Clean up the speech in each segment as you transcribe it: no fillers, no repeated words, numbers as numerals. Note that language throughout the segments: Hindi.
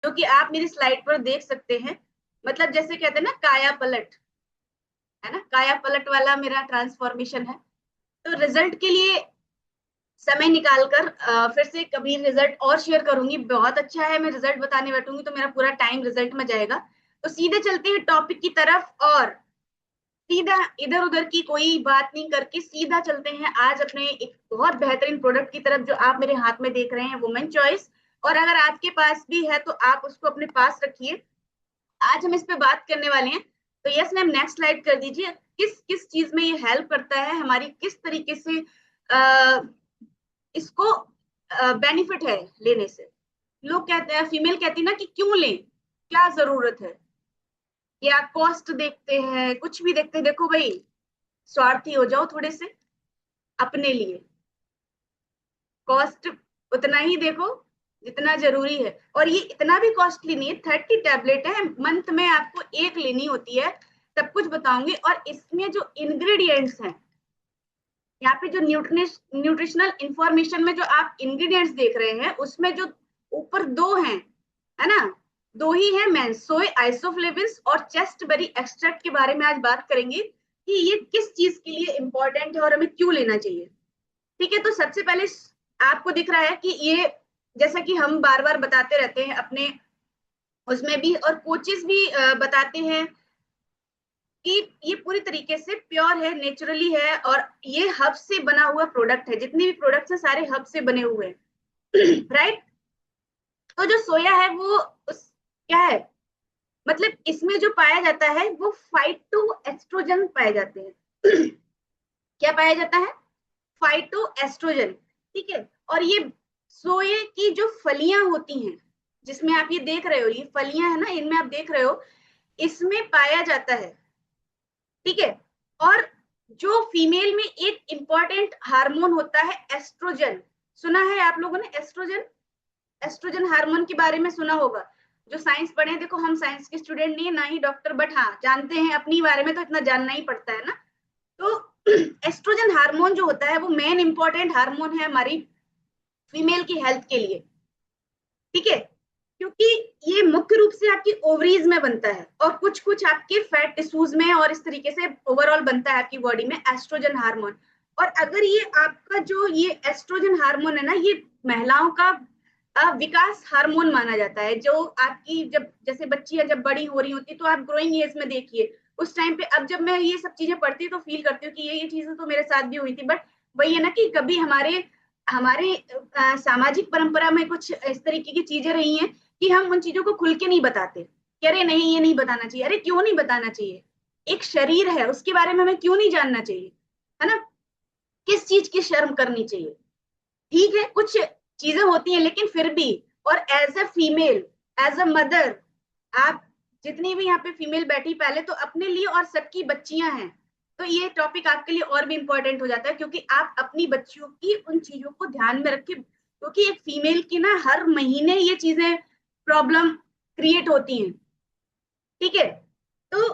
जो कि आप मेरी स्लाइड पर देख सकते हैं। मतलब जैसे कहते हैं ना काया पलट, है ना, काया पलट वाला मेरा ट्रांसफॉर्मेशन है। तो रिजल्ट के लिए समय निकालकर फिर से कभी रिजल्ट और शेयर करूंगी। बहुत अच्छा है, मैं रिजल्ट बताने बैठूंगी तो मेरा पूरा टाइम रिजल्ट में जाएगा। तो सीधे चलते हैं टॉपिक की तरफ, और सीधा इधर उधर की कोई बात नहीं करके सीधा चलते हैं आज अपने एक बहुत बेहतरीन प्रोडक्ट की तरफ, जो आप मेरे हाथ में देख रहे हैं, वुमेन चॉइस। और अगर आपके पास भी है तो आप उसको अपने पास रखिए। आज हम इस पे बात करने वाले हैं। तो यस मैम, नेक्स्ट स्लाइड कर दीजिए। किस किस चीज में ये हेल्प करता है, हमारी किस तरीके से इसको बेनिफिट है लेने से। लोग कहते हैं, फीमेल कहती है ना कि क्यों लें, क्या जरूरत है, या कॉस्ट देखते हैं, कुछ भी देखते हैं। देखो भाई, स्वार्थी हो जाओ थोड़े से अपने लिए, कॉस्ट उतना ही देखो जितना जरूरी है। और ये इतना भी कॉस्टली नहीं है, 30 टैबलेट है, मंथ में आपको एक लेनी होती है। सब कुछ बताऊंगी। और इसमें जो इंग्रेडिएंट्स हैं, यहाँ पे जो न्यूट्रिशनल इंफॉर्मेशन में जो आप इंग्रेडिएंट्स देख रहे हैं, उसमें जो ऊपर दो हैं, है ना, दो ही है, मेंसोय आइसोफ्लेविन्स और चेस्टबेरी एक्सट्रैक्ट के बारे में आज बात करेंगे कि ये किस चीज के लिए इंपॉर्टेंट है और हमें क्यों लेना चाहिए। ठीक है, तो सबसे पहले आपको दिख रहा है कि ये, जैसा कि हम बार बार बताते रहते हैं अपने उसमें भी, और कोचेस भी बताते हैं कि ये पूरी तरीके से प्योर है, नेचुरली है, और ये हब से बना हुआ प्रोडक्ट है। जितने भी प्रोडक्ट्स है सारे हब से बने हुए हैं राइट। तो जो सोया है वो क्या है, मतलब इसमें जो पाया जाता है वो फाइटो एस्ट्रोजन पाए जाते हैं क्या पाया जाता है, फाइटो एस्ट्रोजन। ठीक है, और ये सोए की जो फलियां होती हैं, जिसमें आप ये देख रहे हो, ये फलियां है ना, इनमें आप देख रहे हो, इसमें पाया जाता है। ठीक है, और जो फीमेल में एक इंपॉर्टेंट हार्मोन होता है एस्ट्रोजन, सुना है आप लोगों ने एस्ट्रोजन, एस्ट्रोजन हार्मोन के बारे में सुना होगा। जो साइंस पढ़े, देखो हम साइंस के स्टूडेंट नहीं है ना ही डॉक्टर, बट हाँ जानते हैं अपनी बारे में, तो इतना जानना ही पड़ता है ना। तो एस्ट्रोजन हार्मोन जो होता है वो मेन इंपॉर्टेंट हार्मोन है हमारी फीमेल की हेल्थ के लिए। ठीक है, क्योंकि ये मुख्य रूप से आपकी ओवरीज में बनता है और कुछ कुछ आपके फैट टिश्यूज में, और इस तरीके से ओवरऑल बनता है आपकी बॉडी में एस्ट्रोजन हार्मोन। और अगर ये आपका जो ये एस्ट्रोजन हार्मोन है ना, ये महिलाओं का विकास हार्मोन माना जाता है। जो आपकी जब जैसे बच्चियां जब बड़ी हो रही होती, तो आप ग्रोइंग एज में देखिए उस टाइम पे, अब जब मैं ये सब चीजें पढ़ती हूँ तो फील करती हूँ कि ये चीजें तो मेरे साथ भी हुई थी। बट वही है ना कि कभी हमारे हमारे सामाजिक परंपरा में कुछ इस तरीके की चीजें रही हैं कि हम उन चीजों को खुल के नहीं बताते कि अरे नहीं ये नहीं बताना चाहिए। अरे क्यों नहीं बताना चाहिए, एक शरीर है उसके बारे में हमें क्यों नहीं जानना चाहिए, है ना। किस चीज की शर्म करनी चाहिए। ठीक है, कुछ चीजें होती हैं लेकिन फिर भी, और as a female, as a mother, आप जितनी भी यहाँ पे फीमेल बैठी, पहले तो अपने लिए और सबकी बच्चियां हैं, तो ये टॉपिक आपके लिए और भी इंपॉर्टेंट हो जाता है, क्योंकि आप अपनी बच्चियों की उन चीजों को ध्यान में रखें। क्योंकि एक फीमेल की ना हर महीने ये चीजें प्रॉब्लम क्रिएट होती हैं। ठीक है, तो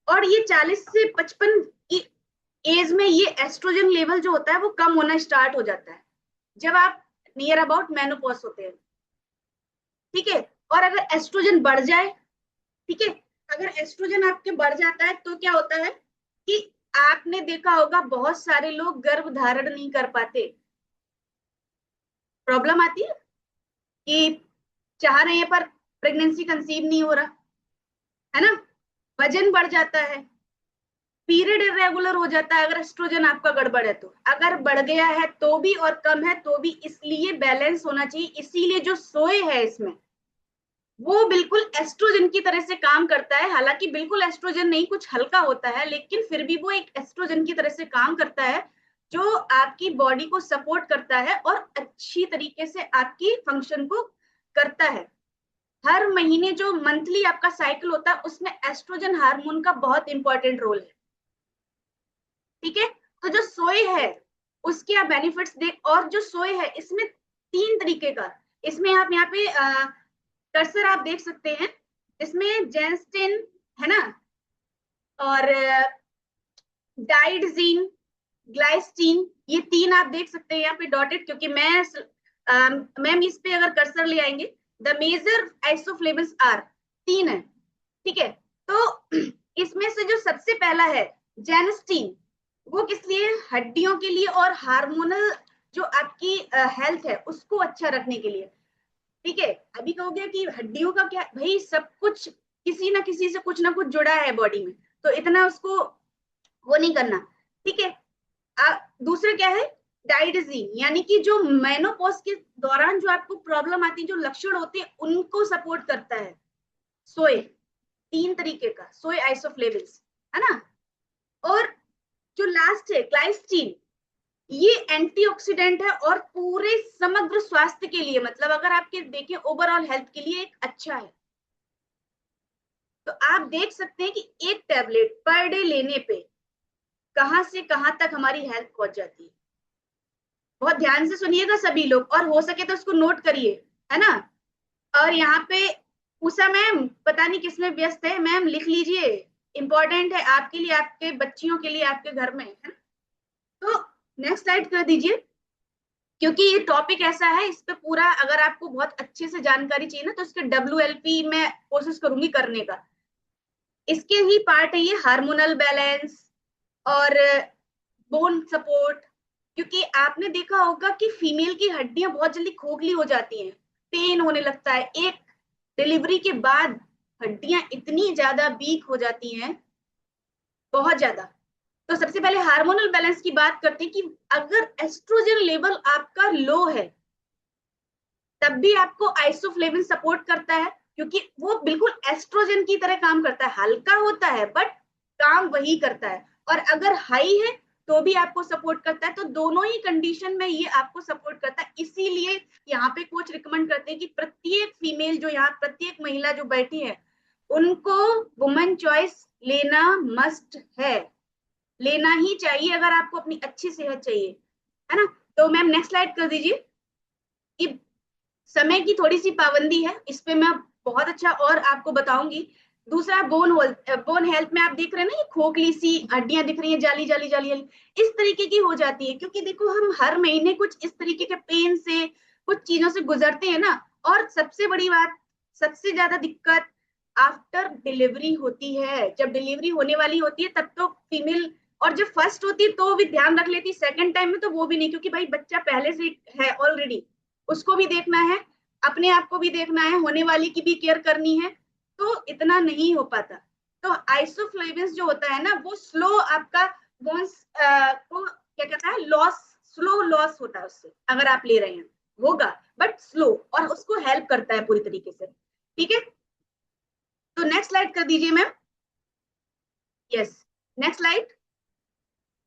और ये 40 से 55 की एज में ये एस्ट्रोजन लेवल जो होता है वो कम होना स्टार्ट हो जाता है, जब आप नियर अबाउट मेनोपॉज होते हैं। ठीक है, और अगर एस्ट्रोजन बढ़ जाए, ठीक है, अगर एस्ट्रोजन आपके बढ़ जाता है तो क्या होता है कि आपने देखा होगा बहुत सारे लोग गर्भ धारण नहीं कर पाते। प्रॉब्लम आती है कि चाह रहे हैं पर प्रेगनेंसी कंसीव नहीं हो रहा, है ना। वजन बढ़ जाता है, पीरियड इरेगुलर हो जाता है अगर एस्ट्रोजन आपका गड़बड़ है तो। अगर बढ़ गया है तो भी और कम है तो भी, इसलिए बैलेंस होना चाहिए। इसीलिए जो सोए है इसमें वो बिल्कुल एस्ट्रोजन की तरह से काम करता है। हालांकि बिल्कुल एस्ट्रोजन नहीं, कुछ हल्का होता है, लेकिन फिर भी वो एक एस्ट्रोजन की तरह से काम करता है, जो आपकी बॉडी को सपोर्ट करता है और अच्छी तरीके से आपकी फंक्शन को करता है। हर महीने जो मंथली आपका साइकिल होता है उसमें एस्ट्रोजन हार्मोन का बहुत इंपॉर्टेंट रोल है। ठीक है, तो जो सोए है उसके आप बेनिफिट्स देख। और जो सोए है इसमें 3 तरीके का, इसमें आप यहाँ पे कर्सर आप देख सकते हैं, इसमें जेंस्टिन, है ना, और डाइडजीन, ग्लाइस्टीन, ये 3 आप देख सकते हैं यहाँ पे डॉटेड। क्योंकि मैम इस पे अगर कर्सर ले आएंगे, द मेजर आइसोफ्लेविन्स आर, 3 है, ठीक है। तो इसमें से जो सबसे पहला है जेनेस्टीन, वो किस लिए? हड्डियों के लिए और हार्मोनल जो आपकी हेल्थ है उसको अच्छा रखने के लिए, ठीक है। अभी कहोगे कि हड्डियों का क्या, भाई सब कुछ किसी ना किसी से कुछ ना कुछ जुड़ा है बॉडी में, तो इतना उसको वो नहीं करना, ठीक है। दूसरा क्या है? डाइडजीन, यानी कि जो मेनोपॉज के दौरान जो आपको प्रॉब्लम आती है, जो लक्षण होते हैं उनको सपोर्ट करता है। सोए, 3 तरीके का सोए आइसोफ्लेविन्स, है ना। और जो लास्ट है ग्लाइस्टीन, ये एंटीऑक्सीडेंट है और पूरे समग्र स्वास्थ्य के लिए, मतलब अगर आपके देखें ओवरऑल हेल्थ के लिए एक अच्छा है। तो आप देख सकते हैं कि एक टैबलेट पर डे लेने पे कहां से कहां तक हमारी हेल्थ पहुंच जाती है। बहुत ध्यान से सुनिएगा सभी लोग, और हो सके तो उसको नोट करिए, है ना। और यहाँ पे उषा मैम पता नहीं किसमें व्यस्त है, मैम लिख लीजिए, इंपॉर्टेंट है आपके लिए, आपके बच्चियों के लिए, आपके घर में, है ना। तो नेक्स्ट स्लाइड कर दीजिए, क्योंकि ये टॉपिक ऐसा है, इस पे पूरा अगर आपको बहुत अच्छे से जानकारी चाहिए ना, तो इसके WLP में कोशिश करूंगी करने का। इसके ही पार्ट है ये हार्मोनल बैलेंस और बोन सपोर्ट, क्योंकि आपने देखा होगा कि फीमेल की हड्डियां बहुत जल्दी खोखली हो जाती हैं, पेन होने लगता है, एक डिलीवरी के बाद हड्डियां इतनी ज्यादा वीक हो जाती हैं, बहुत ज्यादा। तो सबसे पहले हार्मोनल बैलेंस की बात करते हैं कि अगर एस्ट्रोजन लेवल आपका लो है, तब भी आपको आइसोफ्लेविन सपोर्ट करता है, क्योंकि वो बिल्कुल एस्ट्रोजन की तरह काम करता है, हल्का होता है बट काम वही करता है। और अगर हाई है तो भी आपको सपोर्ट करता है, तो दोनों ही कंडीशन में ये आपको सपोर्ट करता है। इसीलिए यहाँ पे कोच रिकमेंड करते हैं कि प्रत्येक फीमेल जो यहाँ, प्रत्येक महिला जो बैठी है, उनको वुमेन चॉइस लेना मस्ट है, लेना ही चाहिए अगर आपको अपनी अच्छी सेहत चाहिए, है ना। तो मैम नेक्स्ट स्लाइड कर दीजिए। कि समय की थोड़ी सी पाबंदी है, इस पे मैं बहुत अच्छा और आपको बताऊंगी। दूसरा बोन हेल्थ में आप देख रहे हैं ना, ये खोखली सी हड्डियां दिख रही हैं, जाली जाली जाली जाली, इस तरीके की हो जाती है, क्योंकि देखो हम हर महीने कुछ इस तरीके के पेन से, कुछ चीजों से गुजरते हैं ना। और सबसे बड़ी बात, सबसे ज्यादा दिक्कत आफ्टर डिलीवरी होती है। जब डिलीवरी होने वाली होती है तब तो फीमेल, और जब फर्स्ट होती है तो भी ध्यान रख लेती, सेकंड टाइम में तो वो भी नहीं, क्योंकि भाई बच्चा पहले से है ऑलरेडी, उसको भी देखना है, अपने आप को भी देखना है, होने वाली की भी केयर करनी है, तो इतना नहीं हो पाता। तो आइसोफ्लेविन्स जो होता है ना, वो स्लो आपका बोन्स को क्या कहता है, लॉस, स्लो लॉस होता है उससे, अगर आप ले रहे हैं होगा, बट स्लो, और उसको हेल्प करता है पूरी तरीके से, ठीक है। तो नेक्स्ट स्लाइड कर दीजिए मैम। Yes, next slide.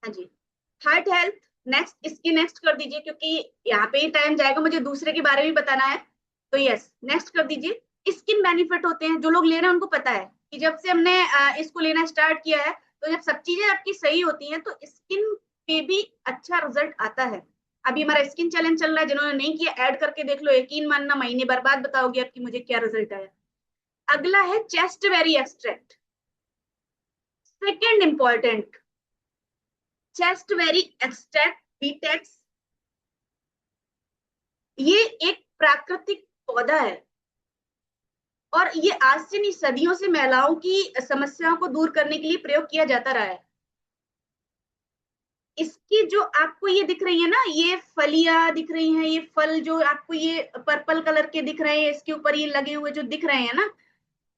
हाँ जी, हार्ट हेल्थ नेक्स्ट, इसकी नेक्स्ट कर दीजिए, क्योंकि यहाँ पे ही टाइम जाएगा, मुझे दूसरे के बारे में बताना है। तो यस, नेक्स्ट कर दीजिए। स्किन बेनिफिट होते हैं, जो लोग ले रहे हैं उनको पता है कि जब से हमने इसको लेना स्टार्ट किया है, तो जब सब चीजें आपकी सही होती हैं तो स्किन पे भी अच्छा रिजल्ट आता है। अभी हमारा स्किन चैलेंज चल रहा है, जिन्होंने नहीं किया ऐड करके देख लो, यकीन मानना महीने बर्बाद बताओगे आपकी मुझे क्या रिजल्ट आया। अगला है chasteberry extract, second important, chasteberry extract vitex. ये एक प्राकृतिक पौधा है, और ये आज से नहीं, सदियों से महिलाओं की समस्याओं को दूर करने के लिए प्रयोग किया जाता रहा है। इसकी जो आपको ये दिख रही है ना, ये फलियां दिख रही हैं, ये फल जो आपको ये पर्पल कलर के दिख रहे हैं, इसके ऊपर ये लगे हुए जो दिख रहे हैं ना,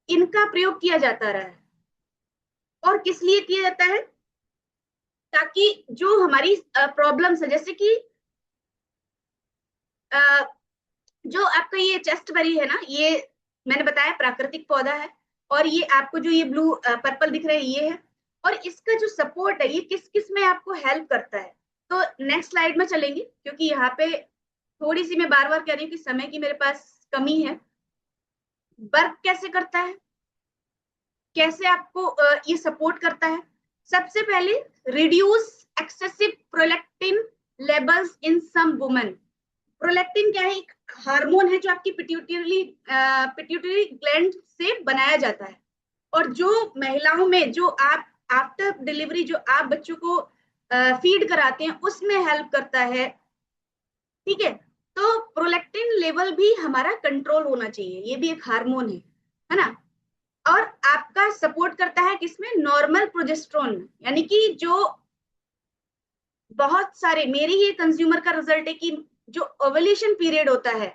इनका प्रयोग किया जाता रहा है। और किस लिए किया जाता है? ताकि जो हमारी प्रॉब्लम्स है, जैसे कि जो आपका ये चेस्ट बेरी है ना, ये मैंने बताया प्राकृतिक पौधा है, और ये आपको जो ये ब्लू पर्पल दिख रहा है ये है। और इसका जो सपोर्ट है, ये किस किस में आपको हेल्प करता है। तो नेक्स्ट स्लाइड में चलेंगे, क्योंकि यहाँ पे थोड़ी सी मैं बार बार कह रही हूँ कि समय की मेरे पास कमी है। वर्क कैसे करता है, कैसे आपको ये सपोर्ट करता है? सबसे पहले reduce excessive prolactin levels in some women. Prolactin क्या है? एक हार्मोन है जो आपकी पिट्यूटरी ग्लैंड से बनाया जाता है, और जो महिलाओं में जो आप आफ्टर डिलीवरी जो आप बच्चों को फीड कराते हैं उसमें हेल्प करता है, ठीक है। तो प्रोलैक्टिन लेवल भी हमारा कंट्रोल होना चाहिए, ये भी एक हार्मोन है ना। और आपका सपोर्ट करता है किसमें, नॉर्मल प्रोजेस्टेरोन, यानी कि जो बहुत सारे, मेरी ही कंज्यूमर का रिजल्ट है कि जो ओवुलेशन पीरियड होता है,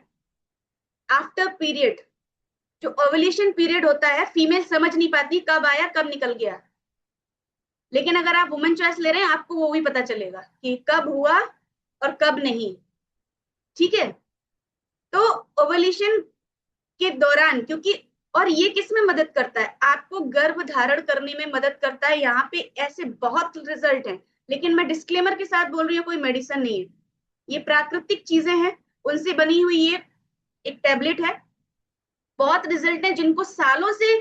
आफ्टर पीरियड, जो ओवुलेशन पीरियड होता है, फीमेल समझ नहीं पाती कब आया कब निकल गया। लेकिन अगर आप वुमेन चॉइस ले रहे हैं, आपको वो भी पता चलेगा कि कब हुआ और कब नहीं। ठीक है, तो ओवुलेशन के दौरान, क्योंकि और ये किस में मदद करता है, आपको गर्भ धारण करने में मदद करता है। यहाँ पे ऐसे बहुत रिजल्ट हैं, लेकिन मैं डिस्क्लेमर के साथ बोल रही हूँ, कोई मेडिसिन नहीं है, ये प्राकृतिक चीजें हैं, उनसे बनी हुई ये एक टैबलेट है। बहुत रिजल्ट है, जिनको सालों से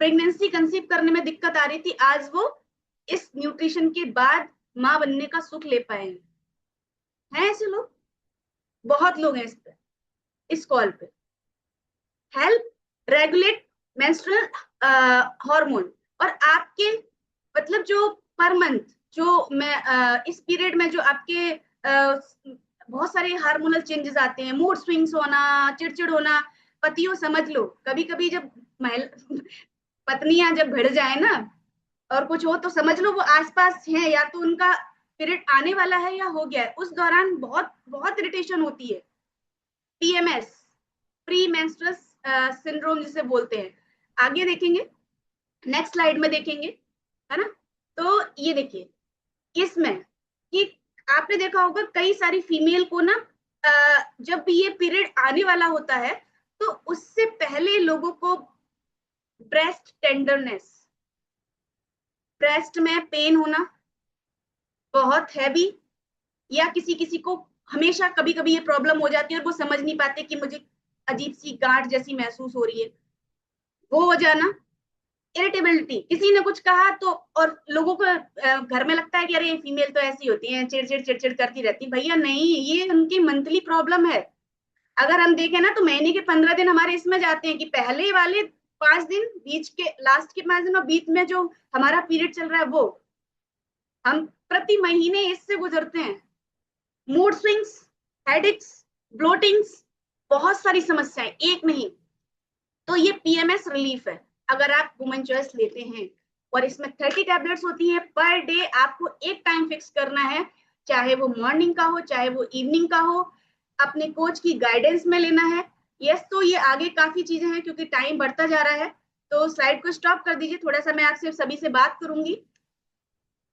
प्रेगनेंसी कंसीव करने में दिक्कत आ रही थी, आज वो इस न्यूट्रिशन के बाद माँ बनने का सुख ले पाए हैं ऐसे लोग, बहुत लोग हैं इस पे, इस कॉल पे। हेल्प रेगुलेट मेंस्ट्रुअल हार्मोन, और आपके मतलब जो पर मंथ, जो मैं इस पीरियड में जो आपके बहुत सारे हार्मोनल चेंजेस आते हैं, मूड स्विंग्स होना, चिड़चिड़ होना, पतियों समझ लो, कभी कभी जब महिला पत्नियां जब भिड़ जाए ना और कुछ हो, तो समझ लो वो आसपास है, या तो उनका पीरियड आने वाला है या हो गया है, उस दौरान बहुत बहुत इरिटेशन होती है। पीएमएस, प्री मेंस्ट्रुअल सिंड्रोम जिसे बोलते हैं, आगे देखेंगे, नेक्स्ट स्लाइड में देखेंगे, है ना। तो ये देखिए इसमें कि आपने देखा होगा कई सारी फीमेल को ना जब भी ये पीरियड आने वाला होता है, तो उससे पहले लोगों को ब्रेस्ट टेंडरनेस, ब्रेस्ट में पेन होना बहुत हैवी, या किसी किसी को हमेशा कभी कभी ये प्रॉब्लम हो जाती है और वो समझ नहीं पाते कि मुझे अजीब सी गांठ जैसी महसूस हो रही है, वो हो जाना। इरिटेबिलिटी, किसी ने कुछ कहा तो, और लोगों को घर में लगता है कि अरे फीमेल तो ऐसी होती है, चिड़चिड़ चिड़चिड़ करती रहती, भैया नहीं, ये उनकी मंथली प्रॉब्लम है। अगर हम देखें ना, तो महीने के 15 दिन हमारे इसमें जाते हैं कि पहले वाले 5 दिन, बीच के लास्ट के 5 दिन, और बीच में जो हमारा पीरियड चल रहा है वो, हम प्रति महीने इससे गुजरते हैं। मूड स्विंग्स, हेडेक्स, ब्लोटिंग्स, बहुत सारी समस्याएं, एक नहीं। तो ये पीएमएस रिलीफ है अगर आप वुमेन चॉइस लेते हैं, और इसमें 30 टैबलेट्स होती हैं पर डे, आपको एक टाइम फिक्स करना है, चाहे वो मॉर्निंग का हो चाहे वो इवनिंग का हो, अपने कोच की गाइडेंस में लेना है। यस, तो ये आगे काफी चीजें हैं, क्योंकि टाइम बढ़ता जा रहा है, तो स्लाइड को स्टॉप कर दीजिए, थोड़ा सा मैं आपसे सभी से बात करूंगी।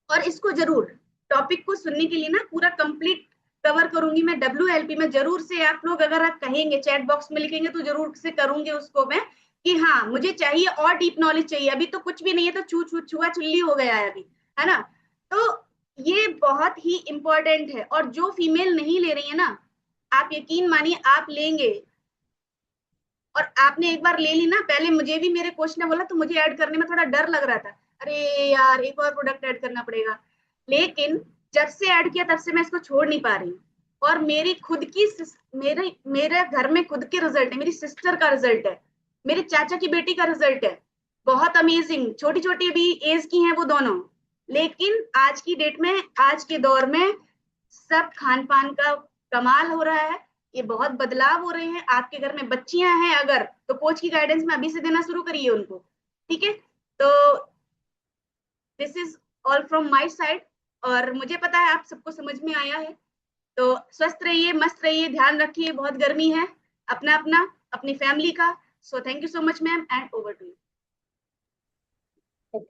और इसको जरूर, टॉपिक को सुनने के लिए ना पूरा कंप्लीट कवर करूंगी मैं, WLP में जरूर से आप लोग अगर आप कहेंगे, चैट बॉक्स में लिखेंगे, तो जरूर से करूंगी उसको मैं, कि हाँ मुझे चाहिए और डीप नॉलेज चाहिए, अभी तो कुछ भी नहीं है, तो छू छू छुआ छुल्ली हो गया है अभी, है ना। तो ये बहुत ही इंपॉर्टेंट है, और जो फीमेल नहीं ले रही है ना, आप यकीन मानिए आप लेंगे, और आपने एक बार ले ली ना, पहले मुझे भी मेरे कोच ने बोला तो मुझे ऐड करने में थोड़ा डर लग रहा था, अरे यार एक और प्रोडक्ट ऐड करना पड़ेगा, लेकिन जब से ऐड किया तब से मैं इसको छोड़ नहीं पा रही हूँ। और मेरी खुद की, मेरे घर में खुद के रिजल्ट है, मेरी सिस्टर का रिजल्ट है, मेरे चाचा की बेटी का रिजल्ट है, बहुत अमेजिंग, छोटी छोटी भी एज की हैं वो दोनों। लेकिन आज की डेट में, आज के दौर में सब खान पान का कमाल हो रहा है, ये बहुत बदलाव हो रहे हैं। आपके घर में बच्चियां हैं अगर, तो कोच की गाइडेंस में अभी से देना शुरू करिए उनको, ठीक है। तो this is all from my side, और मुझे पता है आप सबको समझ में आया है। तो स्वस्थ रहिए, मस्त रहिए, ध्यान रखिए, बहुत गर्मी है, अपना अपना, अपनी फैमिली का। So thank you so much ma'am, and over to you.